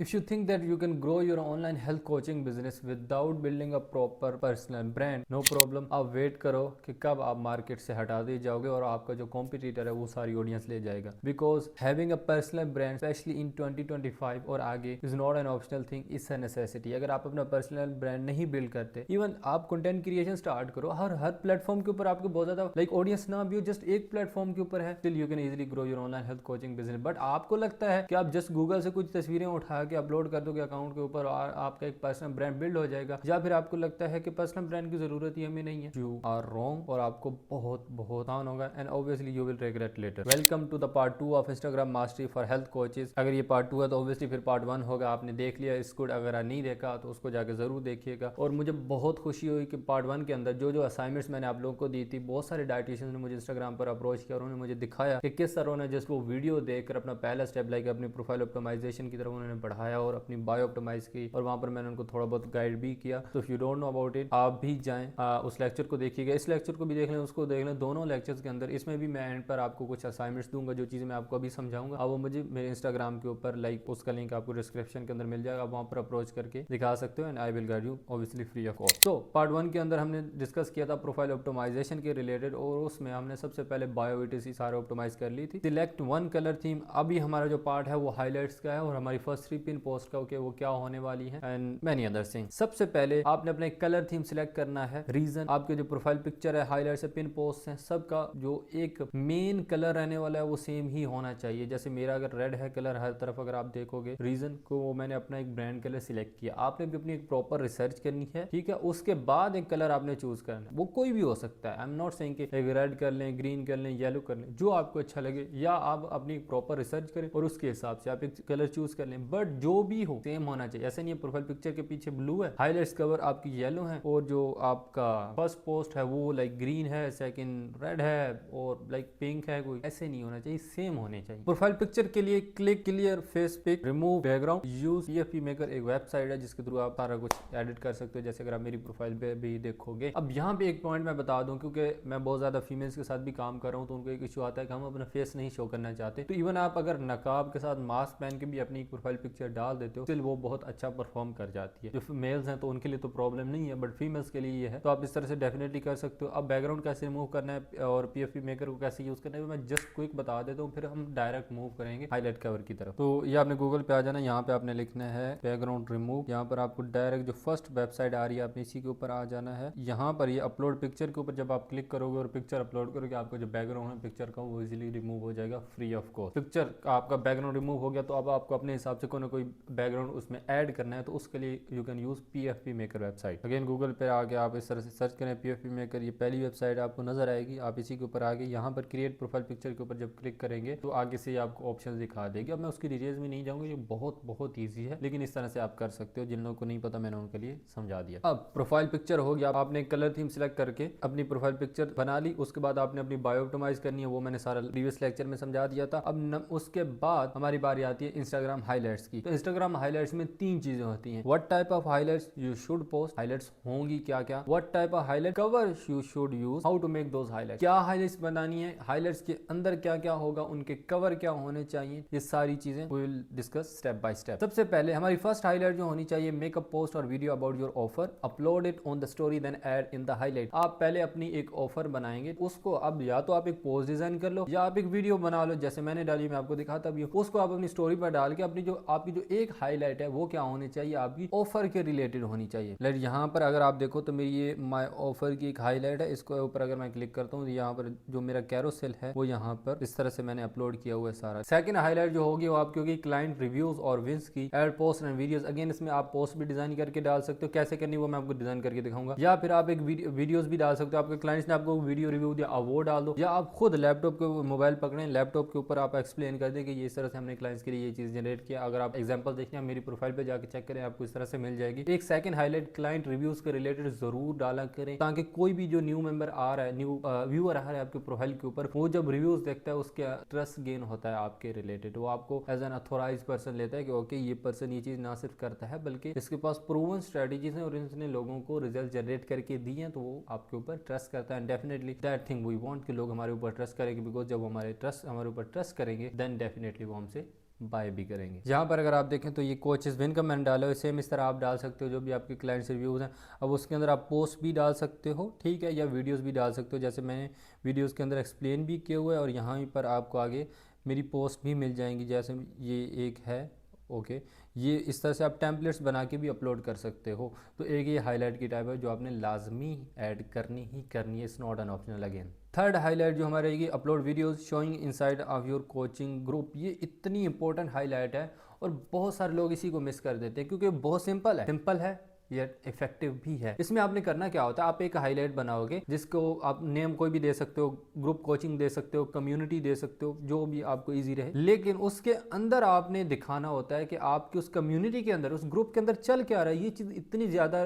If you think that you can grow your online health coaching business without building a proper personal brand, no problem। आप wait करो कि कब आप market से हटा दिए जाओगे और आपका जो कॉम्पिटिटर है वो सारी ऑडियंस ले जाएगा। Because having a personal brand specially in 2025 और आगे is not an optional thing, it's a necessity. अगर आप अपना पर्सनल ब्रांड नहीं बिल्ड करते, इवन आप कंटेंट क्रिएशन स्टार्ट करो, हर प्लेटफॉर्म के ऊपर आपको बहुत ज्यादा ऑडियंस ना भी हो, जस्ट एक प्लेटफॉर्म के ऊपर है, still you can easily grow your online health coaching business. But आपको लगता है कि आप जस्ट गूगल से कुछ तस्वीरें उठा के अपलोड कर दोगे अकाउंट के ऊपर और आपका एक पर्सनल ब्रांड बिल्ड हो जाएगा, या फिर आपको लगता है कि पर्सनल ब्रांड की जरूरत ही हमें नहीं है। यू आर रॉन्ग और आपको बहुत बहुत आसान होगा and obviously you will regret later. Welcome to the part 2 of Instagram mastery for health coaches. अगर ये पार्ट 2 है तो ऑब्वियसली फिर पार्ट 1 होगा। आपने देख लिया इस गुड, अगर नहीं देखा तो उसको जाके जरूर देखिएगा। और मुझे बहुत खुशी हुई कि पार्ट 1 के अंदर जो असाइनमेंट्स मैंने आप लोगों को दी थी, बहुत सारे डाइटिशियंस ने मुझे इंस्टाग्राम पर अप्रोच किया और उन्होंने मुझे दिखाया कि किस तरह उन्होंने जस्ट वो वीडियो देखकर अपना पहला स्टेप लाइक अपनी प्रोफाइल ऑप्टिमाइजेशन की तरफ उन्होंने बढ़ाया और अपनी बायो ऑप्टिमाइज की, और वहां पर मैंने उनको थोड़ा बहुत गाइड भी किया। तो if you don't know about it, आप भी जाएं उस लेक्चर को देखिएगा, इस लेक्चर को भी देख लें, उसको देख लें, दोनों लेक्चर्स के अंदर। इसमें भी मैं एंड पर आपको कुछ असाइनमेंट्स दूंगा, जो चीज़ें मैं आपको अभी समझाऊंगा। अब वो मुझे मेरे इंस्टाग्राम के ऊपर उसका लिंक आपको डिस्क्रिप्शन के अंदर मिल जाएगा, आप वहाँ पर अप्रोच करके दिखा सकते हो and I will guide you obviously free of cost. तो पार्ट 1 के अंदर हमने डिस्कस किया था प्रोफाइल ऑप्टिमाइजेशन के रिलेटेड, और उसमें हमने सबसे पहले बायोविटीसी सारे ऑप्टिमाइज कर ली थी। सिलेक्ट वन कलर थीम, अभी हमारा जो पार्ट है वो हाईलाइट्स का है और हमारी फर्स्ट 3 पिन पोस्ट का वो क्या होने वाली है एंड मैनी अदर थिंग्स। सबसे पहले आपने अपने कलर थीम सिलेक्ट करना है। रीजन, आपके जो प्रोफाइल पिक्चर है, हाईलाइट्स है, पिन पोस्ट है, सबका जो एक मेन कलर रहने वाला है वो सेम ही होना चाहिए। जैसे मेरा अगर रेड है कलर हर तरफ, अगर आप देखोगे रीजन को, वो मैंने अपना एक ब्रांड कलर सिलेक्ट किया। आपने भी अपनी एक प्रॉपर रिसर्च करनी है, ठीक है। उसके बाद एक कलर आपने चूज करना है, वो कोई भी हो सकता है। आई एम नॉट सेइंग कि एक रेड कर लें, ग्रीन कर लें, येलो कर लें, जो आपको अच्छा लगे, या आप अपनी प्रॉपर रिसर्च करें और उसके हिसाब से आप एक कलर चूज कर लें। बट जो भी हो सेम होना चाहिए। ऐसा नहीं है प्रोफाइल पिक्चर के पीछे ब्लू है, हाईलाइट्स कवर आपकी येलो है, और जो आपका फर्स्ट पोस्ट है वो ग्रीन है, सेकंड रेड है और पिंक है, कोई ऐसे नहीं होना चाहिए, सेम होने चाहिए। प्रोफाइल पिक्चर के लिए click clear face pick, remove background, use PFP maker, एक वेबसाइट है जिसके थ्रू आप सारा कुछ एडिट कर सकते हो, जैसे अगर आप मेरी प्रोफाइल पे भी देखोगे। अब यहाँ पे एक पॉइंट मैं बता दूं, क्योंकि मैं बहुत ज्यादा फीमेल्स के साथ भी काम कर रहा हूँ, तो उनको एक इशू आता है कि हम अपना फेस नहीं शो करना चाहते। तो इवन आप अगर नकाब के साथ मास्क पहन के भी अपनी प्रोफाइल पिक्चर डाल देते हो, स्टिल वो बहुत अच्छा परफॉर्म कर जाती है। जो मेल्स हैं तो उनके लिए तो प्रॉब्लम नहीं है, बट फीमेल्स के लिए ये है, तो आप इस तरह से डेफिनेटली कर सकते हो। अब बैकग्राउंड कैसे रिमूव करना है और पीएफपी मेकर को कैसे यूज करना है मैं जस्ट क्विक बता देता हूँ, फिर हम डायरेक्ट मूव करेंगे हाईलाइट कवर की तरफ। तो ये आपने गूगल पे आ जाना, यहाँ पे आपने लिखना है बैकग्राउंड रिमूव। यहाँ पर आपको डायरेक्ट जो फर्स्ट वेबसाइट आ रही है आपने इसी के ऊपर आ जाना है। यहाँ पर ये अपलोड पिक्चर के ऊपर जब आप क्लिक करोगे और पिक्चर अपलोड करोगे, आपका जो बैकग्राउंड है पिक्चर का वो इजीली रिमूव हो जाएगा फ्री ऑफ कॉस्ट। पिक्चर आपका बैकग्राउंड रिमूव हो गया, तो अब आपको अपने हिसाब से कोई ना कोई बैकग्राउंड उसमें ऐड करना है, तो उसके लिए you can use PFP maker website. Again Google पे आके आप इस तरह से सर्च करें पीएफपी मेकर, ये पहली वेबसाइट आपको नजर आएगी। आप इसी के ऊपर आगे यहाँ पर क्रिएट प्रोफाइल पिक्चर के ऊपर जब क्लिक करेंगे तो आगे से आपको ऑप्शन दिखा देगी। अब मैं उसकी डिटेल्स में नहीं जाऊंगा, ये बहुत बहुत ईजी है, लेकिन इस तरह से आप कर सकते हो। जिन लोगों को नहीं पता मैंने उनके लिए समझा दिया। अब प्रोफाइल पिक्चर हो गया, आपने कलर थीम सिलेक्ट करके अपनी प्रोफाइल पिक्चर बना ली। उसके बाद आपने अपनी बायो ऑप्टिमाइज करनी है, वो मैंने सारा प्रीवियस लेक्चर में समझा दिया था। अब उसके बाद हमारी बारी आती है इंस्टाग्राम हाईलाइट्स की। तो इंस्टाग्राम हाईलाइट्स में 3 चीजें होती हैं। What type of highlights you should post, highlights होंगी क्या क्या, what type of highlight cover you should use, how to make those highlights, क्या हाईलाइट्स बनानी है, हाईलाइट्स के अंदर क्या क्या होगा, उनके कवर क्या होने चाहिए, ये सारी चीजें we will discuss step by step. सबसे पहले हमारी फर्स्ट हाईलाइट जो होनी चाहिए, मेक अ पोस्ट और video about your offer, upload it on the story then add in the highlight. आप पहले अपनी एक ऑफर बनाएंगे, उसको अब या तो आप एक पोस्ट डिजाइन कर लो या आप एक वीडियो बना लो, जैसे मैंने डाली, मैं आपको दिखाता भी हूं। उसको आप अपनी स्टोरी पर डाल के अपनी जो आपकी जो एक हाईलाइट है वो क्या होनी चाहिए, आपकी ऑफर के रिलेटेड होनी चाहिए। लाइक यहाँ पर अगर आप देखो तो मेरी ये माय ऑफर की एक हाईलाइट है, इसको ऊपर अगर मैं क्लिक करता हूँ तो यहाँ पर जो मेरा कैरोसेल है वो यहाँ पर इस तरह से मैंने अपलोड किया हुआ है सारा। सेकंड हाईलाइट जो होगी वो आपकी होगी क्लाइंट रिव्यूज और विंस की, ad post and videos. Again इसमें आप पोस्ट भी डिजाइन करके डाल सकते हो, कैसे करनी वो मैं आपको डिजाइन करके दिखाऊंगा, या फिर आप एक वीडियोस भी डाल सकते हो। आपके क्लाइंट्स ने आपको वीडियो रिव्यू दिया, आप वो डाल दो, या आप खुद लैपटॉप के मोबाइल पकड़ें, लैपटॉप के ऊपर आप एक्सप्लेन कर दें कि ये इस तरह से हमने क्लाइंट्स के लिए ये चीज जनरेट किया। अगर आप एग्जांपल देखना मेरी प्रोफाइल पे जाकर चेक करें, आपको इस तरह से मिल जाएगी। एक सेकंड हाईलाइट क्लाइंट रिव्यूज के रिलेटेड जरूर डाला करें, ताकि कोई भी जो न्यू मेंबर आ रहा है, न्यू व्यूअर आ रहा है आपके प्रोफाइल के ऊपर, वो जब रिव्यूज देखता है उसके ट्रस्ट गेन होता है आपके रिलेटेड। वो आपको एज एन अथोराइज पर्सन लेता है कि ओके ये पर्सन ये चीज ना सिर्फ करता है बल्कि इसके पास प्रूवन स्ट्रेटेजीज हैं और इसने लोगों को रिजल्ट जनरेट करके दिए हैं, तो वो आपके ऊपर ट्रस्ट करता है। Definitely that thing we want कि लोग हमारे ऊपर ट्रस्ट करेंगे, बिकॉज जब हमारे ऊपर ट्रस्ट करेंगे देन डेफिनेटली वो हमसे बाय भी करेंगे। यहाँ पर अगर आप देखें तो ये कोचेस विन का मैंने डाला है, सेम इस तरह आप डाल सकते हो जो भी आपके क्लाइंट्स रिव्यूज़ हैं। अब उसके अंदर आप पोस्ट भी डाल सकते हो, ठीक है, या वीडियोस भी डाल सकते हो, जैसे मैंने वीडियोस के अंदर एक्सप्लेन भी किया हुआ है, और यहाँ पर आपको आगे मेरी पोस्ट भी मिल जाएंगी, जैसे ये एक है, ओके। ये इस तरह से आप टेम्पलेट्स बना के भी अपलोड कर सकते हो। तो एक ये हाईलाइट की टाइप है जो आपने लाजमी ऐड करनी ही करनी है, it's not an optional again. Third highlight जो हमारी रहेगी, upload videos showing inside of your coaching group. ये इतनी इंपॉर्टेंट हाईलाइट है और बहुत सारे लोग इसी को मिस कर देते हैं, क्योंकि बहुत सिंपल है ये इफेक्टिव भी है। इसमें आपने करना क्या होता है, आप एक हाईलाइट बनाओगे जिसको आप नेम कोई भी दे सकते हो, ग्रुप कोचिंग दे सकते हो, कम्युनिटी दे सकते हो, जो भी आपको इजी रहे, लेकिन उसके अंदर आपने दिखाना होता है कि आपकी उस कम्युनिटी के अंदर, उस ग्रुप के अंदर चल क्या रहा है। ये चीज़ इतनी ज़्यादा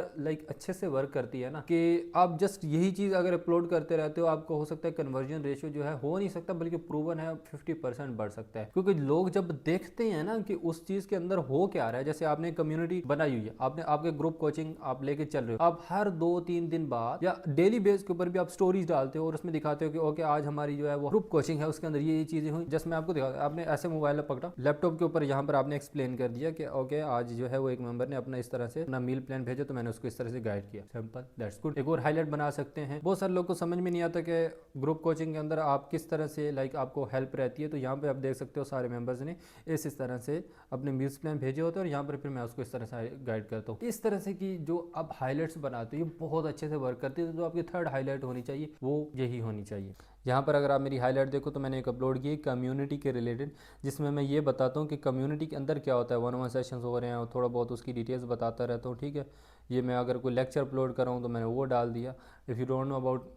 अच्छे से वर्क करती है ना कि आप जस्ट यही चीज़ अगर अपलोड करते रहते हो, आपको हो सकता है कन्वर्जन रेशियो जो है हो नहीं सकता, बल्कि प्रूवन है 50% बढ़ सकता है। क्योंकि लोग जब देखते हैं ना कि उस चीज़ के अंदर हो क्या रहा है, जैसे आपने कम्युनिटी बनाई हुई है, आपने आपके ग्रुप कोचिंग आप लेके चल रहे हो, आप हर 2-3 दिन बाद या डेली बेस के ऊपर भी आप स्टोरीज डालते हो और उसमें दिखाते हो कि ओके आज हमारी जो है वो ग्रुप कोचिंग है, उसके अंदर ये चीजें हुई। जस्ट मैं आपको दिखा, आपने ऐसे मोबाइल पकड़ा, लैपटॉप के ऊपर यहाँ पर आपने एक्सप्लेन कर दिया कि ओके आज जो है वो एक मेंबर ने अपना इस तरह से अपना मील प्लान भेजा, तो मैंने उसको इस तरह से गाइड किया, सिंपल, दैट्स गुड। एक और हाईलाइट बना सकते हैं। बहुत सारे लोग को समझ में नहीं आता कि ग्रुप कोचिंग के अंदर आप किस तरह से आपको हेल्प रहती है। तो यहाँ पे आप देख सकते हो सारे मेंबर्स ने इस तरह से अपने मील्स प्लान भेजे होते हैं, और यहाँ पर फिर मैं उसको इस तरह से गाइड करता हूँ। इस तरह से कि जो आप हाईलाइट्स बनाते हो ये बहुत अच्छे से वर्क करती है। तो जो आपकी थर्ड हाईलाइट होनी चाहिए वो यही होनी चाहिए। यहाँ पर अगर आप मेरी हाईलाइट देखो तो मैंने एक अपलोड की कम्युनिटी के रिलेटेड, जिसमें मैं ये बताता हूँ कि कम्युनिटी के अंदर क्या होता है, 1-on-1 सेशंस हो रहे हैं और थोड़ा बहुत उसकी डिटेल्स बताता रहता हूँ, ठीक है। ये मैं अगर कोई लेक्चर अपलोड कर रहा हूँ तो मैंने वो डाल दिया। If you don't know about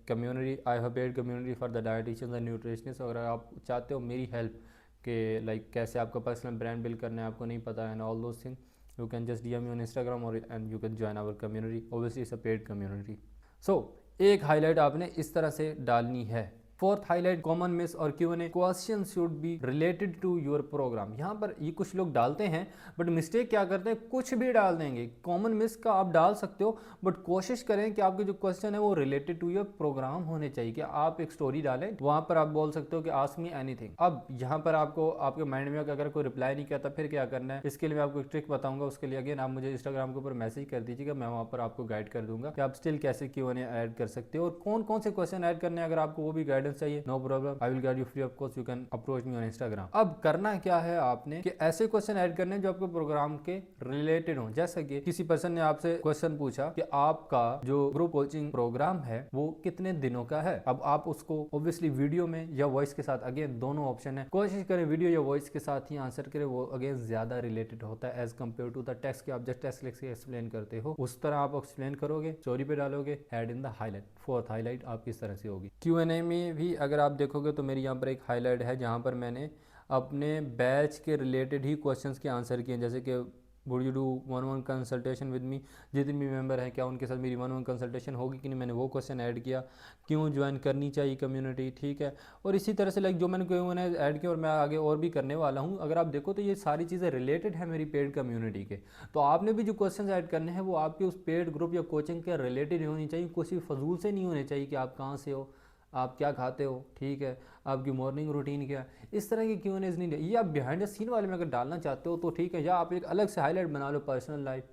community, I have paid community for the dietitians and nutritionist. अगर आप चाहते हो मेरी हेल्प कि कैसे आपका पर्सनल ब्रांड बिल्ड करना है, आपको नहीं पता and all those thing, you can just DM me on Instagram or and you can join our community. Obviously it's a paid community. So एक हाईलाइट आपने इस तरह से डालनी है। फोर्थ हाईलाइट, कॉमन मिस और Q&A, question should be related to your program. यहाँ पर ये कुछ लोग डालते हैं बट मिस्टेक क्या करते हैं, कुछ भी डाल देंगे। कॉमन मिस का आप डाल सकते हो बट कोशिश करें कि आपके जो क्वेश्चन है वो रिलेटेड टू योर प्रोग्राम होने चाहिए। कि आप एक स्टोरी डालें, वहां पर आप बोल सकते हो कि आस्क मी एनीथिंग। अब यहाँ पर आपको आपके माइंड में अगर कोई रिप्लाई नहीं किया फिर क्या करना है, इसके लिए मैं आपको एक ट्रिक बताऊंगा। उसके लिए अगेन आप मुझे इंस्टाग्राम के ऊपर मैसेज कर दीजिएगा, मैं वहाँ पर आपको गाइड कर दूंगा कि आप स्टिल कैसे Q&A ऐड कर सकते हो और कौन कौन से क्वेश्चन ऐड करने हैं। अगर आपको वो भी गाइडेंस चाहिए, no problem, I will guide you free of cost, you can approach me on Instagram. अब करना क्या है आपने कि ऐसे क्वेश्चन ऐड करने जो आपके प्रोग्राम के रिलेटेड हो। जैसा कि किसी पर्सन ने आपसे क्वेश्चन पूछा कि आपका जो ग्रुप कोचिंग प्रोग्राम है वो कितने दिनों का है। अब आप उसको ऑब्वियसली वीडियो में या वॉइस के साथ, अगेन दोनों ऑप्शन है, कोशिश करें वीडियो या वॉइस के साथ ही आंसर करें, वो अगेन ज्यादा रिलेटेड होता है as compared to the text के आप जस्ट टेक्स्ट लिख के एक्सप्लेन करते हो। उस तरह आप एक्सप्लेन करोगे, स्टोरी पे डालोगे, add in the highlight. Fourth highlight आपकी इस तरह से होगी। Q&A में भी अगर आप देखोगे तो मेरी यहाँ पर एक हाईलाइट है जहाँ पर मैंने अपने बैच के रिलेटेड ही क्वेश्चंस के आंसर किए, जैसे कि would you do 1-on-1 consultation with me, जितने भी मेंबर हैं क्या उनके साथ मेरी 1-on-1 कंसल्टेशन होगी कि नहीं, मैंने वो क्वेश्चन ऐड किया। क्यों ज्वाइन करनी चाहिए कम्युनिटी, ठीक है। और इसी तरह से जो मैंने Q&A ऐड किया और मैं आगे और भी करने वाला हूँ। अगर आप देखो तो ये सारी चीज़ें रिलेटेड है मेरी पेड कम्युनिटी के। तो आपने भी जो क्वेश्चन ऐड करने हैं वो आपके उस पेड ग्रुप या कोचिंग के रिलेटेड होनी चाहिए, कुछ भी फजूल से नहीं होने चाहिए कि आप कहाँ से हो, आप क्या खाते हो, ठीक है, आपकी मॉर्निंग रूटीन क्या है। इस तरह की Q&As नहीं, ये आप बिहाइंड द सीन वाले में अगर डालना चाहते हो तो ठीक है, या आप एक अलग से हाईलाइट बना लो पर्सनल लाइफ,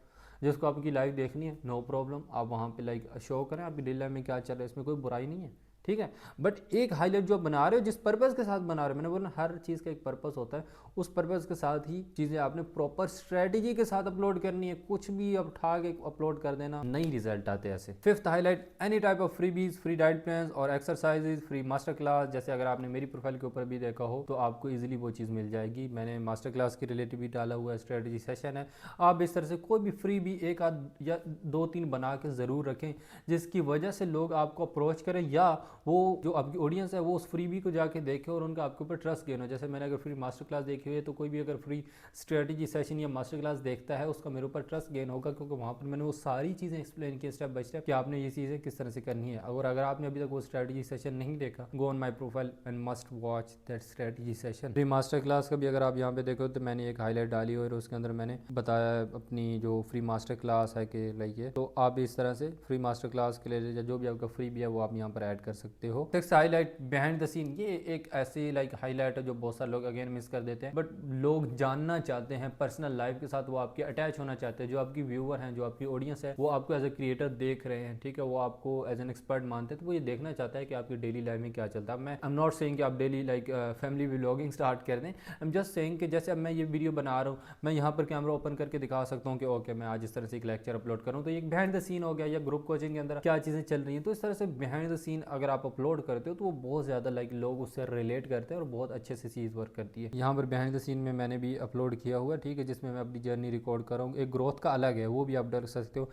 जिसको आपकी लाइफ देखनी है, नो प्रॉब्लम, आप वहाँ पे शो करें आपकी डेली लाइफ में क्या चल रहा है, इसमें कोई बुराई नहीं है, ठीक है। बट एक हाईलाइट जो बना रहे हो जिस पर्पज़ के साथ बना रहे हो, मैंने बोला हर चीज़ का एक पर्पज़ होता है, उस पर्पज़ के साथ ही चीज़ें आपने प्रॉपर स्ट्रेटजी के साथ अपलोड करनी है। कुछ भी अब उठा के अपलोड कर देना, नहीं रिजल्ट आते ऐसे। Fifth highlight, any type of freebies, free diet plans और एक्सरसाइजेज, फ्री मास्टर क्लास। जैसे अगर आपने मेरी प्रोफाइल के ऊपर भी देखा हो तो आपको इजीली वो चीज़ मिल जाएगी। मैंने मास्टर क्लास के रिलेटेड भी डाला हुआ है, स्ट्रेटजी सेशन है। आप इस तरह से कोई भी फ्री भी एक आध या 2-3 बना के ज़रूर रखें, जिसकी वजह से लोग आपको अप्रोच करें या वो जो आपकी ऑडियंस है वो उस फ्रीबी को जाके देखे और उनका आपके ऊपर ट्रस्ट गेन हो। जैसे मैंने अगर फ्री मास्टर क्लास देखी हुई है तो कोई भी अगर फ्री स्ट्रेटजी सेशन या मास्टर क्लास देखता है उसका मेरे ऊपर ट्रस्ट गेन होगा, क्योंकि वहाँ पर मैंने वो सारी चीज़ें एक्सप्लेन की स्टेप बाय स्टेप कि आपने ये चीज़ें किस तरह से करनी है। और अगर आपने अभी तक वो स्ट्रेटजी सेशन नहीं देखा, go on my profile and must watch that strategy session. Free master class का भी अगर आप यहाँ पे देखो तो मैंने एक हाईलाइट डाली और उसके अंदर मैंने बताया अपनी जो फ्री मास्टर क्लास है कि लाइक ये, तो आप इस तरह से फ्री मास्टर क्लास के लिए जो भी आपका फ्री भी है वो आप यहाँ पर ऐड कर सकते सकते हो। Text highlight behind the scene, ये एक ऐसी लाइक हाईलाइट है जो बहुत सारे लोग अगेन मिस कर देते हैं, बट लोग जानना चाहते हैं पर्सनल लाइफ के साथ, वो आपके अटैच होना चाहते हैं। जो आपकी व्यूअर हैं, जो आपकी ऑडियंस है, वो आपको एज ए क्रिएटर देख रहे हैं, ठीक है, वो आपको एज एन एक्सपर्ट मानते हैं, तो वो ये देखना चाहता है कि आपकी डेली लाइफ में क्या चलता है। मैं आई एम नॉट सेइंग कि आप daily like family vlogging start कर दें, आई एम जस्ट सेइंग कि जैसे अब मैं ये वीडियो बना रहा हूँ, मैं यहाँ पर कैमरा ओपन करके दिखा सकता हूँ कि ओके मैं आज इस तरह से एक लेक्चर अपलोड करूँ, तो ये बिहाइंड द सीन हो गया, या ग्रुप कोचिंग के अंदर क्या चीज़ें चल रही हैं। तो इस तरह से बिहाइंड द सीन अगर आप अपलोड करते हो तो वो बहुत ज़्यादा लाइक लोग उससे रिलेट करते हैं और बहुत अच्छे से चीज़ वर्क करती है। यहाँ पर बिहाइंड द सीन में मैंने भी अपलोड किया हुआ है, ठीक है, जिसमें मैं अपनी जर्नी रिकॉर्ड कर रहा हूँ। एक ग्रोथ का अलग है, वो भी आप देख सकते हो।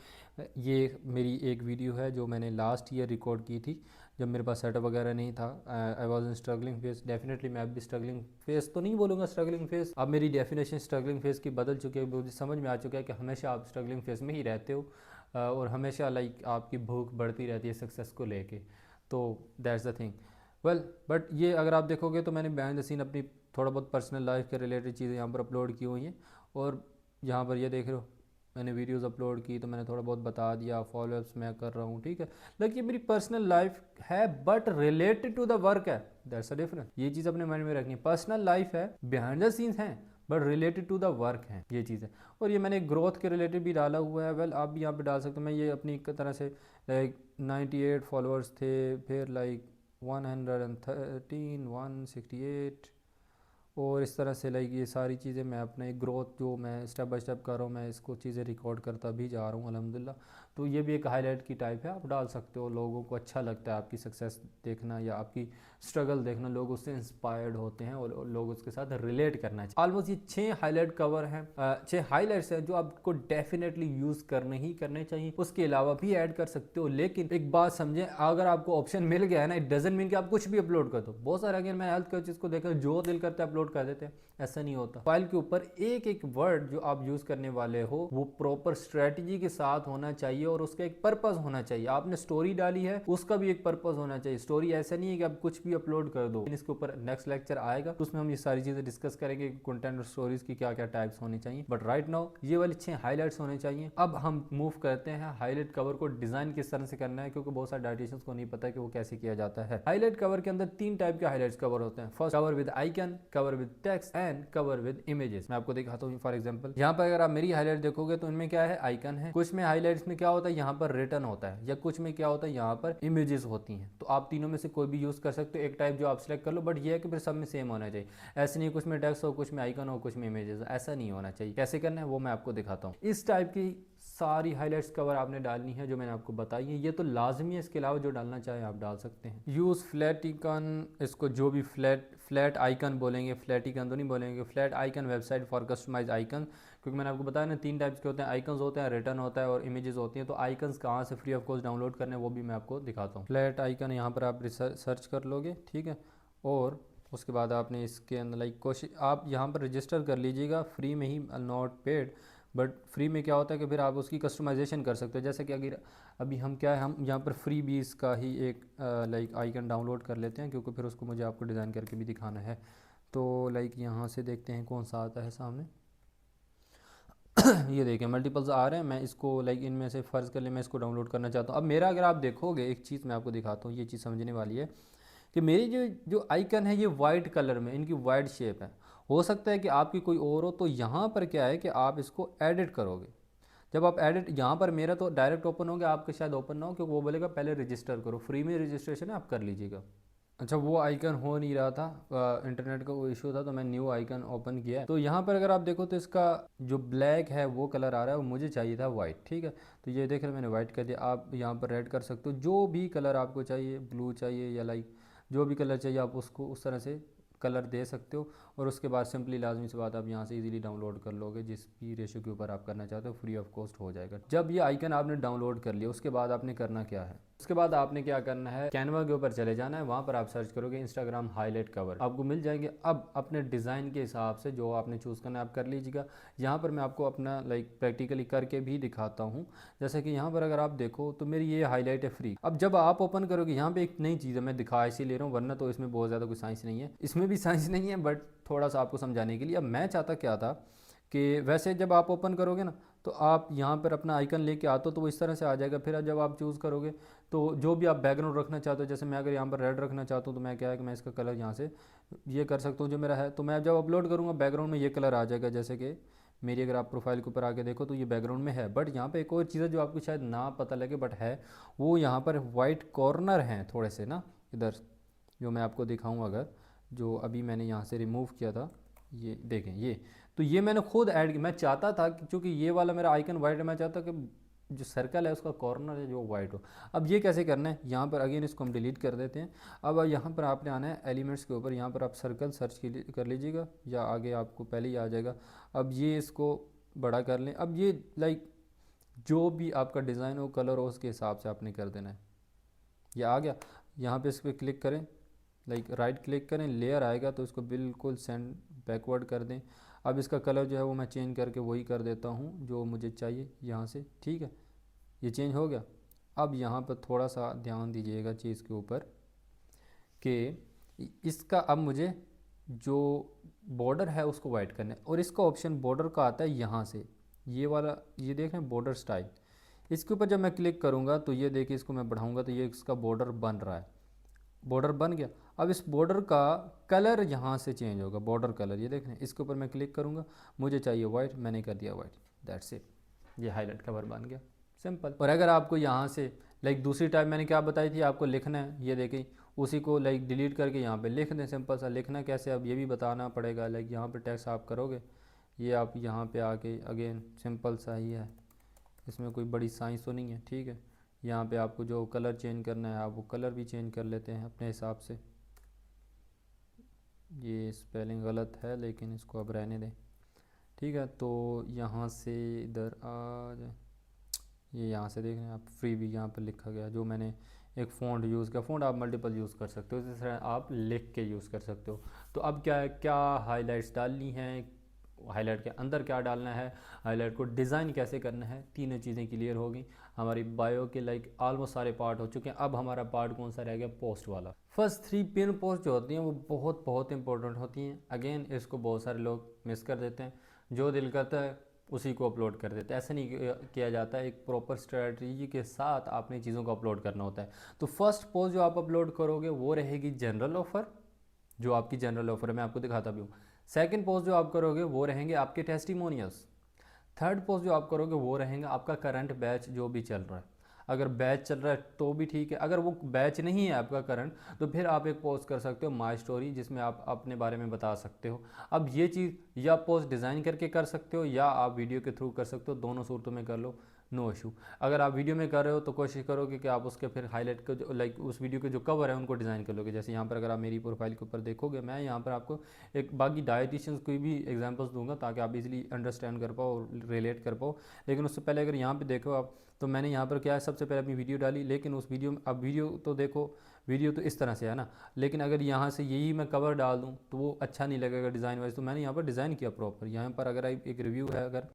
ये मेरी एक वीडियो है जो मैंने लास्ट ईयर रिकॉर्ड की थी, जब मेरे पास सेटअप वगैरह नहीं था। I was in struggling face, definitely मैं अब भी स्ट्रगलिंग फेस तो नहीं बोलूँगा, स्ट्रगलिंग फेस, अब मेरी डेफिनेशन स्ट्रगलिंग फेस की बदल चुकी है। मुझे समझ में आ चुका है कि हमेशा आप स्ट्रगलिंग फेस में ही रहते हो, और हमेशा लाइक आपकी भूख बढ़ती रहती है सक्सेस को लेके। तो that's the thing. Well but ये अगर आप देखोगे तो मैंने बिहाइंड द सीन अपनी थोड़ा बहुत पर्सनल लाइफ के रिलेटेड चीज़ें यहाँ पर अपलोड की हुई हैं। और यहाँ पर ये देख रहे हो मैंने वीडियोस अपलोड की, तो मैंने थोड़ा बहुत बता दिया, फॉलोअप्स मैं कर रहा हूँ, ठीक है। लाइक ये मेरी पर्सनल लाइफ है but related to the work है, दैट्स अ डिफरेंस। ये चीज़ अपने माइंड में रखनी है, पर्सनल लाइफ है, बिहाइंड द सीन्स हैं but related to the work है, ये चीज़ है। और ये मैंने ग्रोथ के रिलेटेड भी डाला हुआ है। वेल आप भी यहाँ पे डाल सकते हो। मैं ये अपनी एक तरह से लाइक 98 फॉलोअर्स थे, फिर लाइक 113, 168, और इस तरह से लाइक ये सारी चीज़ें मैं अपने ग्रोथ जो मैं स्टेप बाय स्टेप कर रहा हूँ, मैं इसको चीज़ें रिकॉर्ड करता भी जा रहा हूँ अल्हम्दुलिल्लाह। तो ये भी एक हाईलाइट की टाइप है, आप डाल सकते हो। लोगों को अच्छा लगता है आपकी सक्सेस देखना या आपकी स्ट्रगल देखना, लोग उससे इंस्पायर्ड होते हैं और लोग उसके साथ रिलेट करना चाहिए। ऑलमोस्ट ये 6 हाईलाइट कवर हैं, 6 हाईलाइट्स हैं जो आपको डेफिनेटली यूज़ करने ही करने चाहिए। उसके अलावा भी ऐड कर सकते हो, लेकिन एक बात समझें, अगर आपको ऑप्शन मिल गया है ना, इट डजंट मीन कि आप कुछ भी अपलोड कर दो। बहुत सारे अगर मैं हेल्थ कोचेस को देखा, जो दिल करता है अपलोड कर देते हैं, ऐसा नहीं होता। फाइल के ऊपर एक एक वर्ड जो आप यूज करने वाले हो वो प्रॉपर स्ट्रेटजी के साथ होना चाहिए और उसका एक पर्पस होना चाहिए। आपने स्टोरी डाली है, उसका भी एक पर्पस होना चाहिए। स्टोरी ऐसा नहीं है कि आप कुछ भी अपलोड कर दो। इसके ऊपर नेक्स्ट लेक्चर आएगा तो उसमें हम ये सारी चीजें डिस्कस करेंगे, कंटेंट और स्टोरीज की क्या क्या टाइप्स होनी चाहिए। बट राइट नाउ ये वाली 6 हाईलाइट्स होने चाहिए। अब हम मूव करते हैं हाईलाइट कवर को डिजाइन किस तरह से करना है, क्योंकि बहुत सारे डायटिशियंस को नहीं पता कि वो कैसे किया जाता है। हाईलाइट कवर के अंदर 3 टाइप के हाईलाइट्स कवर होते हैं। First cover with icon, cover with text and cover with images. मैं आपको दिखाता हूँ। फॉर एग्जांपल यहाँ पर अगर आप मेरी हाईलाइट देखोगे तो इनमें क्या है, आइकन है। कुछ में हाईलाइट्स में क्या होता है, यहाँ पर रिटर्न होता है, या कुछ में क्या होता है, यहाँ पर इमेजेस होती हैं। तो आप तीनों में से कोई भी यूज कर सकते हो, एक टाइप जो आप सिलेक्ट कर लो। बट ये है कि फिर सब में सेम होना चाहिए। ऐसे नहीं कुछ में टेक्स्ट हो, कुछ में आइकन हो, कुछ में इमेजेस, ऐसा नहीं होना चाहिए। कैसे करना है वो मैं आपको दिखाता हूँ। इस टाइप की सारी हाईलाइट्स कवर आपने डालनी है जो मैंने आपको बताई है। ये तो लाजमी है, इसके अलावा जो डालना चाहे आप डाल सकते हैं। यूज़ फ्लैट आइकन, इसको जो भी फ्लैट आइकन बोलेंगे, फ्लैट आइकन तो नहीं बोलेंगे, flat icon website for customize icon. क्योंकि मैंने आपको बताया ना 3 टाइप्स के होते हैं, आइकन्स होते हैं, रिटर्न होता है और इमेजेस होती हैं। तो आइकन्स कहाँ से फ्री ऑफ कॉस्ट डाउनलोड करने वो भी मैं आपको दिखाता हूँ। फ्लैट आइकन यहाँ पर आप सर्च कर लोगे, ठीक है, और उसके बाद आपने इसके अंदर लाइक कोशिश आप यहाँ पर रजिस्टर कर लीजिएगा फ्री में ही, नॉट पेड। बट फ्री में क्या होता है कि फिर आप उसकी कस्टमाइजेशन कर सकते हो। जैसे कि अगर अभी हम क्या है, हम यहाँ पर फ्री भी इसका ही एक लाइक आइकन डाउनलोड कर लेते हैं, क्योंकि फिर उसको मुझे आपको डिज़ाइन करके भी दिखाना है। तो लाइक यहाँ से देखते हैं कौन सा आता है सामने। ये देखें मल्टीपल्स आ रहे हैं। मैं इसको लाइक इनमें से फ़र्ज़ कर ले मैं इसको डाउनलोड करना चाहता हूँ। अब मेरा अगर आप देखोगे, एक चीज़ मैं आपको दिखाता हूँ, ये चीज़ समझने वाली है कि मेरी जो आइकन है ये वाइट कलर में, इनकी वाइट शेप है। हो सकता है कि आपकी कोई और हो। तो यहाँ पर क्या है कि आप इसको एडिट करोगे। जब आप एडिट, यहाँ पर मेरा तो डायरेक्ट ओपन हो गया, आपके शायद ओपन ना हो, क्योंकि वो बोलेगा पहले रजिस्टर करो। फ्री में रजिस्ट्रेशन है, आप कर लीजिएगा। अच्छा वो आइकन हो नहीं रहा था, इंटरनेट का कोई इशू था, तो मैं न्यू आइकन ओपन किया। तो यहाँ पर अगर आप देखो तो इसका जो ब्लैक है वो कलर आ रहा है, और मुझे चाहिए था वाइट, ठीक है। तो ये देख रहे मैंने वाइट कर दिया। आप यहाँ पर रेड कर सकते हो, जो भी कलर आपको चाहिए, ब्लू चाहिए या लाइक जो भी कलर चाहिए आप उसको उस तरह से कलर दे सकते हो। और उसके बाद सिंपली लाजमी सी बात आप यहाँ से इजीली डाउनलोड कर लोगे, जिस भी रेशो के ऊपर आप करना चाहते हो, फ्री ऑफ कॉस्ट हो जाएगा। जब ये आइकन आपने डाउनलोड कर लिया उसके बाद आपने करना क्या है, उसके बाद आपने क्या करना है, कैनवा के ऊपर चले जाना है। वहाँ पर आप सर्च करोगे इंस्टाग्राम हाईलाइट कवर, आपको मिल जाएंगे। अब अपने डिज़ाइन के हिसाब से जो आपने चूज़ करना है आप कर लीजिएगा। यहाँ पर मैं आपको अपना लाइक प्रैक्टिकली करके भी दिखाता हूँ। जैसे कि यहाँ पर अगर आप देखो तो मेरी ये हाईलाइट है फ्री। अब जब आप ओपन करोगे यहाँ पे एक नई चीज़ है, मैं दिखा इसी ले रहा हूँ, वरना तो इसमें बहुत ज़्यादा कोई साइंस नहीं है। इसमें भी साइंस नहीं है, बट थोड़ा सा आपको समझाने के लिए। अब मैं चाहता क्या था कि वैसे जब आप ओपन करोगे ना तो आप यहाँ पर अपना आइकन लेके आते हो तो वो इस तरह से आ जाएगा। फिर जब आप चूज़ करोगे तो जो भी आप बैकग्राउंड रखना चाहते हो, जैसे मैं अगर यहाँ पर रेड रखना चाहता हूँ तो मैं क्या है कि मैं इसका कलर यहाँ से ये कर सकता हूँ जो मेरा है। तो मैं जब अपलोड करूँगा बैकग्राउंड में ये कलर आ जाएगा, जैसे कि मेरी अगर आप प्रोफाइल के ऊपर आके देखो तो ये बैकग्राउंड में है। बट यहाँ पे एक और चीज़ है जो आपको शायद ना पता लगे बट है, वो यहाँ पर वाइट कॉर्नर हैं थोड़े से ना इधर, जो मैं आपको दिखाऊँ अगर, जो अभी मैंने यहाँ से रिमूव किया था, ये देखें ये, तो ये मैंने खुद ऐड किया। मैं चाहता था कि चूँकि ये वाला मेरा आइकन वाइट है, मैं चाहता कि जो सर्कल है उसका कॉर्नर है जो वाइट हो। अब ये कैसे करना है, यहाँ पर अगेन इसको हम डिलीट कर देते हैं। अब यहाँ पर आपने आना है एलिमेंट्स के ऊपर, यहाँ पर आप सर्कल सर्च कर लीजिएगा या आगे आपको पहले ही आ जाएगा। अब ये इसको बड़ा कर लें। अब ये लाइक जो भी आपका डिज़ाइन हो, कलर हो, उसके हिसाब से आपने कर देना है। ये आ गया, यहाँ पे इस पर क्लिक करें, लाइक राइट क्लिक करें, लेयर आएगा तो इसको बिल्कुल सेंड बैकवर्ड कर दें। अब इसका कलर जो है वो मैं चेंज करके वही कर देता हूँ जो मुझे चाहिए यहाँ से, ठीक है। ये चेंज हो गया। अब यहाँ पर थोड़ा सा ध्यान दीजिएगा चीज़ के ऊपर कि इसका अब मुझे जो बॉर्डर है उसको वाइट करना है, और इसका ऑप्शन बॉर्डर का आता है यहाँ से, ये वाला, ये देख रहे हैं बॉर्डर स्टाइल। इसके ऊपर जब मैं क्लिक करूँगा तो ये देखिए, इसको मैं बढ़ाऊँगा तो ये इसका बॉर्डर बन रहा है, बॉर्डर बन गया। अब इस बॉर्डर का कलर यहाँ से चेंज होगा, बॉर्डर कलर ये देख रहे हैं। इसके ऊपर मैं क्लिक करूँगा, मुझे चाहिए वाइट, मैंने कर दिया वाइट, दैट्स इट, ये हाईलाइट कवर बन गया, सिंपल। और अगर आपको यहाँ से लाइक दूसरी टाइप मैंने क्या बताई थी आपको लिखना है, ये देखें, उसी को लाइक डिलीट करके यहाँ पे लिख दें, सिंपल सा। लिखना कैसे अब ये भी बताना पड़ेगा, लाइक यहाँ पे टेक्स्ट आप करोगे, ये आप यहाँ पे आके अगेन सिंपल सा ही है, इसमें कोई बड़ी साइंस तो नहीं है, ठीक है। यहाँ पे आपको जो कलर चेंज करना है आप वो कलर भी चेंज कर लेते हैं अपने हिसाब से। ये स्पेलिंग गलत है लेकिन इसको अब रहने दें, ठीक है। तो यहाँ से इधर आ जाए, ये यहाँ से देख रहे हैं आप, फ्री भी यहाँ पर लिखा गया, जो मैंने एक फ़ॉन्ट यूज़ किया। फ़ॉन्ट आप मल्टीपल यूज़ कर सकते हो, इस तरह आप लिख के यूज़ कर सकते हो। तो अब क्या है, क्या हाइलाइट्स डालनी है, हाईलाइट के अंदर क्या डालना है, हाईलाइट को डिज़ाइन कैसे करना है, तीनों चीज़ें क्लियर हो गई। हमारी बायो के लाइक ऑलमोस्ट सारे पार्ट हो चुके हैं। अब हमारा पार्ट कौन सा रह गया, पोस्ट वाला। फर्स्ट 3 पिन पोस्ट जो होती हैं वो बहुत बहुत इंपॉर्टेंट होती हैं। अगेन इसको बहुत सारे लोग मिस कर देते हैं, जो दिल करता है उसी को अपलोड कर देते हैं। ऐसा नहीं किया जाता है, एक प्रॉपर स्ट्रेटजी के साथ आपने चीज़ों को अपलोड करना होता है। तो फर्स्ट पोस्ट जो आप अपलोड करोगे वो रहेगी जनरल ऑफ़र, जो आपकी जनरल ऑफ़र है, मैं आपको दिखाता भी हूँ। सेकंड पोस्ट जो आप करोगे वो रहेंगे आपके टेस्टिमोनियल्स। थर्ड पोस्ट जो आप करोगे वो रहेंगे आपका करंट बैच जो भी चल रहा है। अगर बैच चल रहा है तो भी ठीक है, अगर वो बैच नहीं है आपका करंट, तो फिर आप एक पोस्ट कर सकते हो माय स्टोरी, जिसमें आप अपने बारे में बता सकते हो। अब ये चीज़ या पोस्ट डिज़ाइन करके कर सकते हो या आप वीडियो के थ्रू कर सकते हो, दोनों सूरतों में कर लो, नो इशू। अगर आप वीडियो में कर रहे हो तो कोशिश करोगे कि आप उसके फिर हाईलाइट का जो लाइक उस वीडियो के जो कवर है उनको डिज़ाइन कर लोगे। जैसे यहाँ पर अगर आप मेरी प्रोफाइल के ऊपर देखोगे, मैं यहाँ पर आपको एक बाकी डाइटिशियंस कोई भी एग्जांपल्स दूंगा ताकि आप इजीली अंडरस्टैंड कर पाओ और रिलेट कर पाओ। लेकिन उससे पहले अगर यहाँ पे देखो आप, तो मैंने यहाँ पर क्या है, सबसे पहले अपनी वीडियो डाली, लेकिन उस वीडियो में अब वीडियो तो देखो, वीडियो तो इस तरह से है ना, लेकिन अगर यहाँ से यही मैं कवर डाल दूँ तो वो अच्छा नहीं लगेगा डिज़ाइन वाइज। तो मैंने यहाँ पर डिज़ाइन किया प्रॉपर। यहाँ पर अगर एक रिव्यू है अगर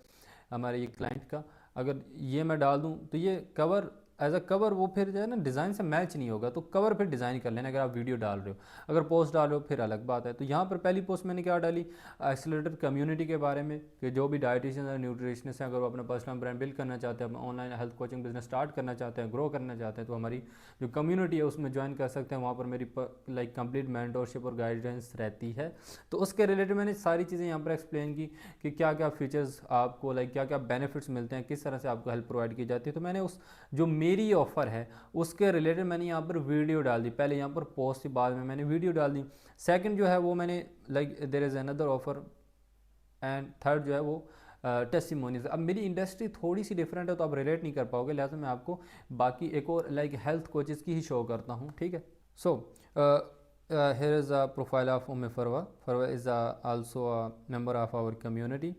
हमारे ये क्लाइंट का, अगर ये मैं डाल दूँ तो ये कवर एज अ कवर वो फिर जो है ना डिज़ाइन से मैच नहीं होगा, तो कवर फिर डिज़ाइन कर लेना अगर आप वीडियो डाल रहे हो। अगर पोस्ट डाल रहे हो फिर अलग बात है। तो यहाँ पर पहली पोस्ट मैंने क्या डाली, एक्सेलरेटर कम्युनिटी के बारे में, कि जो भी डाइटिशियन और न्यूट्रिशनिस्ट हैं अगर वो अपना पर्सनल ब्रांड बिल्ड करना चाहते हैं, online health coaching business start करना चाहते हैं, ग्रो करना चाहते हैं, तो हमारी जो कम्युनिटी है उसमें ज्वाइन कर सकते हैं। वहाँ पर मेरी लाइक कंप्लीट मेंटरशिप और गाइडेंस रहती है। तो उसके रिलेटेड मैंने सारी चीज़ें यहाँ पर एक्सप्लेन की कि क्या क्या फीचर्स आपको लाइक क्या क्या बेनिफिट्स मिलते हैं, किस तरह से आपको हेल्प प्रोवाइड की जाती है। तो मैंने उस जो मेरी ऑफ़र है उसके रिलेटेड मैंने यहाँ पर वीडियो डाल दी। पहले यहाँ पर पोस्ट थी, बाद में मैंने वीडियो डाल दी। सेकंड जो है वो मैंने like there is another offer, and third जो है वो टेस्टिमोनियल्स। अब मेरी इंडस्ट्री थोड़ी सी डिफरेंट है तो आप रिलेट नहीं कर पाओगे, लिहाजा मैं आपको बाकी एक और लाइक हेल्थ कोचेस की ही शो करता हूँ, ठीक है। सो here is a profile of Umm Farwa. Farwa is also a member of our community.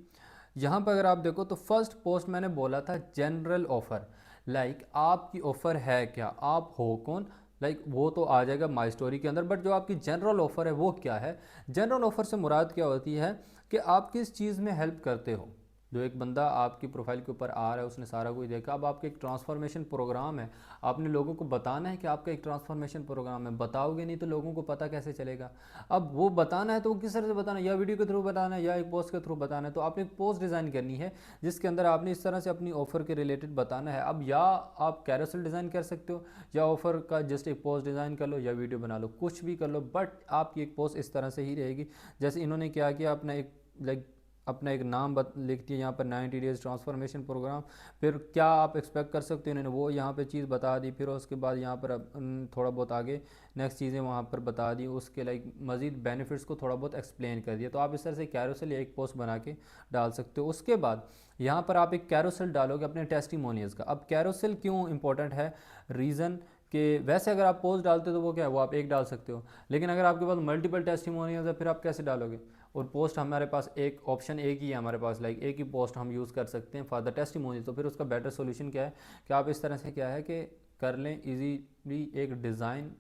यहाँ पर अगर आप देखो तो फर्स्ट पोस्ट मैंने बोला था जनरल ऑफ़र, लाइक आपकी ऑफ़र है क्या, आप हो कौन, लाइक वो तो आ जाएगा माई स्टोरी के अंदर। बट जो आपकी जनरल ऑफ़र है वो क्या है, जनरल ऑफ़र से मुराद क्या होती है कि आप किस चीज़ में हेल्प करते हो। जो एक बंदा आपकी प्रोफाइल के ऊपर आ रहा है उसने सारा कुछ देखा। अब आपका एक ट्रांसफॉर्मेशन प्रोग्राम है, आपने लोगों को बताना है कि आपका एक ट्रांसफॉर्मेशन प्रोग्राम है। बताओगे नहीं तो लोगों को पता कैसे चलेगा? अब वो बताना है तो वो किस तरह से बताना है, या वीडियो के थ्रू बताना है या एक पोस्ट के थ्रू बताना है। तो आपने एक पोस्ट डिज़ाइन करनी है जिसके अंदर आपने इस तरह से अपनी ऑफ़र के रिलेटेड बताना है। अब या आप कैरोसेल डिज़ाइन कर सकते हो, या ऑफ़र का जस्ट एक पोस्ट डिज़ाइन कर लो, या वीडियो बना लो, कुछ भी कर लो, बट आपकी एक पोस्ट इस तरह से ही रहेगी। जैसे इन्होंने क्या किया, अपना एक अपना एक नाम लिख दिया यहाँ पर 90 डेज़ ट्रांसफॉर्मेशन प्रोग्राम। फिर क्या आप एक्सपेक्ट कर सकते हो, इन्होंने वो यहाँ पे चीज़ बता दी। फिर उसके बाद यहाँ पर थोड़ा बहुत आगे नेक्स्ट चीज़ें वहाँ पर बता दी, उसके मज़ीद बेनिफिट्स को थोड़ा बहुत एक्सप्लेन कर दिया। तो आप इस तरह से कैरोसेल या एक पोस्ट बना के डाल सकते हो। उसके बाद यहाँ पर आप एक कैरोसेल डालोगे अपने टेस्टिमोनियल्स का। अब कैरोसेल क्यों इंपॉर्टेंट है, रीज़न कि वैसे अगर आप पोस्ट डालते हो तो वो क्या है, वो आप एक डाल सकते हो, लेकिन अगर आपके पास मल्टीपल टेस्टिमोनियल्स है फिर आप कैसे डालोगे? और पोस्ट हमारे पास एक ऑप्शन एक ही है, हमारे पास एक ही पोस्ट हम यूज़ कर सकते हैं फॉर द टेस्टिमोनियल। तो फिर उसका बेटर सोल्यूशन क्या है कि आप इस तरह से क्या है कि कर लें इजीली एक डिज़ाइन।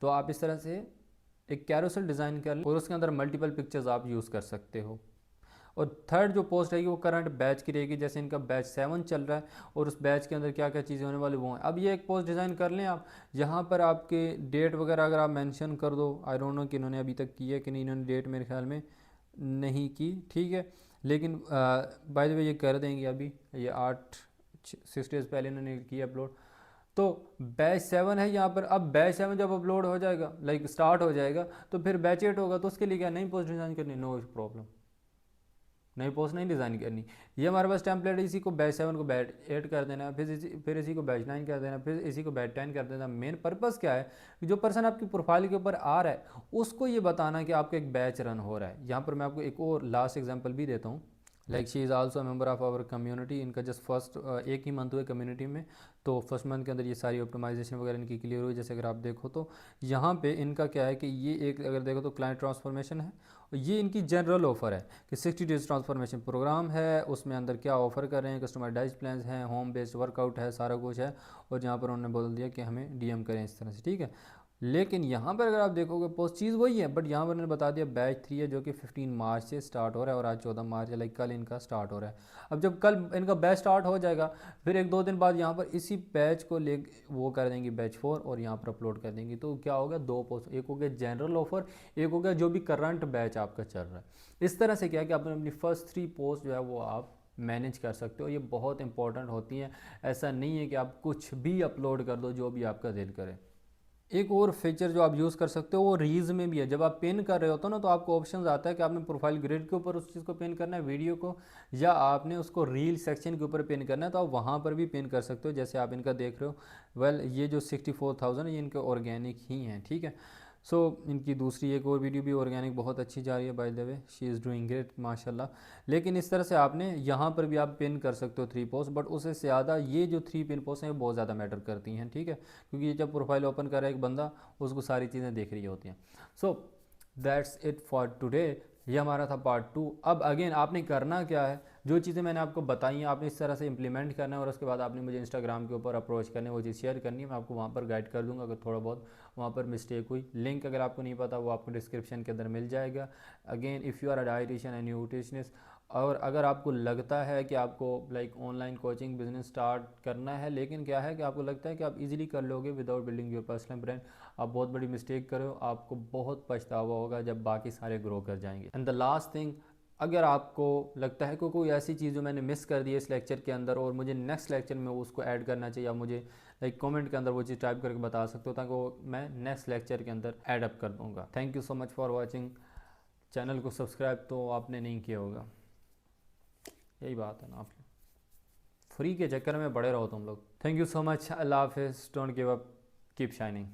तो आप इस तरह से एक कैरोसेल डिज़ाइन कर लें और उसके अंदर मल्टीपल पिक्चर्स आप यूज़ कर सकते हो। और थर्ड जो पोस्ट रहेगी वो करंट बैच की रहेगी। जैसे इनका बैच 7 चल रहा है और उस बैच के अंदर क्या क्या चीज़ें होने वाली वो हैं। अब ये एक पोस्ट डिज़ाइन कर लें आप, यहाँ पर आपके डेट वगैरह अगर आप मेंशन कर दो। आई डोंट नो कि इन्होंने अभी तक की है कि नहीं, इन्होंने डेट मेरे ख्याल में नहीं की, ठीक है। लेकिन बाय द वे ये कर देंगे, अभी ये 6 डेज़ पहले इन्होंने की अपलोड। तो बैच 7 है यहाँ पर। अब बैच 7 जब अपलोड हो जाएगा स्टार्ट हो जाएगा तो फिर बैच 8 होगा। तो उसके लिए क्या नई पोस्ट डिज़ाइन करनी, नो प्रॉब्लम, नई पोस्ट नहीं डिज़ाइन करनी। ये हमारे पास टेम्पलेट है, इसी को बैच 7 को बैच 8 कर देना, फिर इसी को बैच 9 कर देना, फिर इसी को बैच 10 कर देना। मेन पर्पस क्या है कि जो पर्सन आपकी प्रोफाइल के ऊपर आ रहा है उसको ये बताना कि आपका एक बैच रन हो रहा है। यहाँ पर मैं आपको एक और लास्ट एग्जाम्पल भी देता हूँ। She is also member of our community. इनका जस्ट फर्स्ट एक ही मंथ हुए कम्युनिटी में, तो फर्स्ट मंथ के अंदर ये सारी ऑप्टिमाइजेशन वगैरह इनकी क्लियर हुई। जैसे अगर आप देखो तो यहाँ पे इनका क्या है कि ये एक अगर देखो तो क्लाइंट ट्रांसफॉर्मेशन है, ये इनकी जनरल ऑफ़र है कि 60 डेज ट्रांसफॉर्मेशन प्रोग्राम है। उसमें अंदर क्या ऑफ़र कर रहे हैं, कस्टमाइज्ड प्लान्स हैं, होम बेस्ड वर्कआउट है, सारा कुछ है। और यहाँ पर उन्होंने बोल दिया कि हमें डीएम करें इस तरह से, ठीक है। लेकिन यहाँ पर अगर आप देखोगे पोस्ट चीज़ वही है, बट यहाँ पर उन्होंने बता दिया बैच 3 है जो कि 15 मार्च से स्टार्ट हो रहा है और आज 14 मार्च है, कल इनका स्टार्ट हो रहा है। अब जब कल इनका बैच स्टार्ट हो जाएगा फिर 1-2 दिन बाद यहाँ पर इसी बैच को ले वो कर देंगी बैच 4 और यहाँ पर अपलोड कर देंगी। तो क्या होगा, 2 पोस्ट, एक हो गया जनरल ऑफर, एक हो गया जो भी करंट बैच आपका चल रहा है। इस तरह से क्या है कि आपने अपनी फर्स्ट 3 पोस्ट जो है वो आप मैनेज कर सकते हो। ये बहुत इंपॉर्टेंट होती हैं, ऐसा नहीं है कि आप कुछ भी अपलोड कर दो जो भी आपका दिल करे। एक और फीचर जो आप यूज़ कर सकते हो वो रील्स में भी है। जब आप पिन कर रहे होते हो ना तो आपको ऑप्शन आता है कि आपने प्रोफाइल ग्रिड के ऊपर उस चीज़ को पिन करना है वीडियो को, या आपने उसको रील सेक्शन के ऊपर पिन करना है, तो आप वहाँ पर भी पिन कर सकते हो। जैसे आप इनका देख रहे हो, वेल ये जो 64,000 ये इनके ऑर्गेनिक ही हैं, ठीक है। सो इनकी दूसरी एक और वीडियो भी ऑर्गेनिक बहुत अच्छी जा रही है, by the way she is doing great माशाल्लाह। लेकिन इस तरह से आपने यहाँ पर भी आप पिन कर सकते हो 3 पोस्ट, बट उससे ज़्यादा ये जो 3 पिन पोस्ट हैं वो बहुत ज़्यादा मैटर करती हैं, ठीक है। क्योंकि ये जब प्रोफाइल ओपन कर रहा है एक बंदा, उसको सारी चीज़ें देख रही होती हैं। So that's it for today. ये हमारा था पार्ट 2। अब अगेन आपने करना क्या है, जो चीज़ें मैंने आपको बताई हैं आपने इस तरह से इंप्लीमेंट करना है और उसके बाद आपने मुझे इंस्टाग्राम के ऊपर अप्रोच करने वो चीज़ शेयर करनी है। मैं आपको वहाँ पर गाइड कर दूँगा अगर थोड़ा बहुत वहाँ पर मिस्टेक हुई। लिंक अगर आपको नहीं पता वो आपको डिस्क्रिप्शन के अंदर मिल जाएगा। Again if you are a dietitian and nutritionist, और अगर आपको लगता है कि आपको ऑनलाइन कोचिंग बिजनेस स्टार्ट करना है, लेकिन क्या है कि आपको लगता है कि आप इजीली कर लोगे without building your personal brand, आप बहुत बड़ी मिस्टेक करो, आपको बहुत पछतावा होगा जब बाकी सारे ग्रो कर जाएंगे। एंड द लास्ट थिंग, अगर आपको लगता है कि कोई ऐसी चीज़ जो मैंने मिस कर दी है इस लेक्चर के अंदर और मुझे नेक्स्ट लेक्चर में उसको ऐड करना चाहिए, या मुझे कमेंट के अंदर वो चीज़ टाइप करके बता सकते हो ताकि वो मैं नेक्स्ट लेक्चर के अंदर ऐड अप कर दूँगा। Thank you so much for watching. Channel को सब्सक्राइब तो आपने नहीं किया होगा, यही बात है ना, आप फ्री के चक्कर में बड़े रहो तुम लोग। थैंक यू सो मच, अल्लाह हाफिज़, don't give up, keep shining.